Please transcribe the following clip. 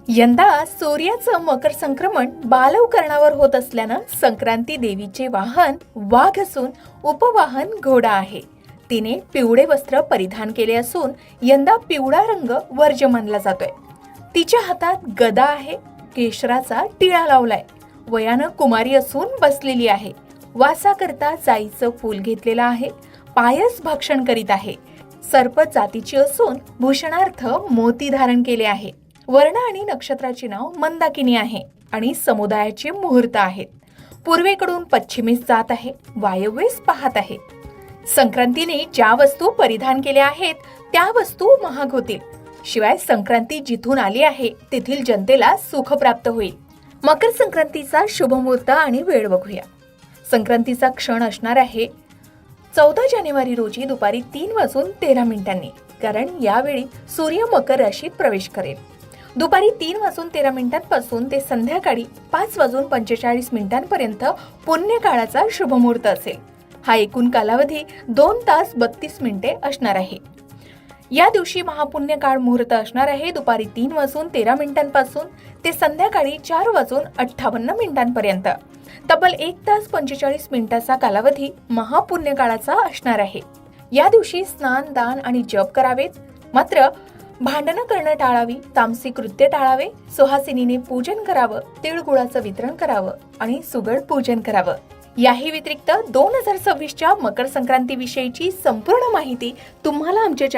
यंदा सूर्याचं मकर संक्रमण बालवकरणावर होत असल्यानं संक्रांती देवीचे वाहन वाघ असून उपवाहन घोडा आहे. तिने पिवळे वस्त्र परिधान केले असून यंदा पिवळा रंग वर्ज्य मानला जातोय. तिच्या हातात गदा आहे, केशराचा टिळा लावलाय. वयानं कुमारी असून बसलेली आहे. वासाकरता जाईचं फूल घेतलेलं आहे. पायस भक्षण करीत आहे. सर्प जातीची असून भूषणार्थ मोती धारण केले आहे. वर्ण आणि नक्षत्राचे नाव मंदाकिनी आहे आणि समुदायाचे मुहूर्त आहेत. पूर्वेकडून पश्चिमेस जात आहे, वायव्येस पाहत आहे. संक्रांतीने ज्या वस्तू परिधान केल्या आहेत त्या वस्तू महाग होतील. शिवाय संक्रांती जिथून आली आहे तेथील जनतेला सुख प्राप्त होईल. मकर संक्रांतीचा शुभमुहूर्त आणि वेळ बघूया. संक्रांतीचा क्षण असणार आहे 14 जानेवारी रोजी दुपारी 3:13 कारण यावेळी सूर्य मकर राशीत प्रवेश करेल. दुपारी 3:13 ते संध्याकाळी 5:45 पर्यंत पुण्यकाळाचा शुभमुहूर्त असेल. हा एकूण कालावधी 2 तास 32 मिनिटे असणार आहे. या दिवशी महापुण्य काळ मुहूर्त असणार आहे दुपारी 3:13 ते संध्याकाळी 4:58 पर्यंत. तब्बल 1 तास 45 मिनिटाचा कालावधी महापुण्य काळाचा असणार आहे. या दिवशी स्नान, दान आणि जप करावेत. मात्र भांडणं करणं टाळावी, तामसिक कृत्य टाळावे, सुहासिनीने पूजन करावं, तिळगुळाचं वितरण करावं आणि सुगड पूजन करावं. याही व्यतिरिक्त 2026च्या मकर संक्रांती विषयीची संपूर्ण माहिती तुम्हाला आमच्या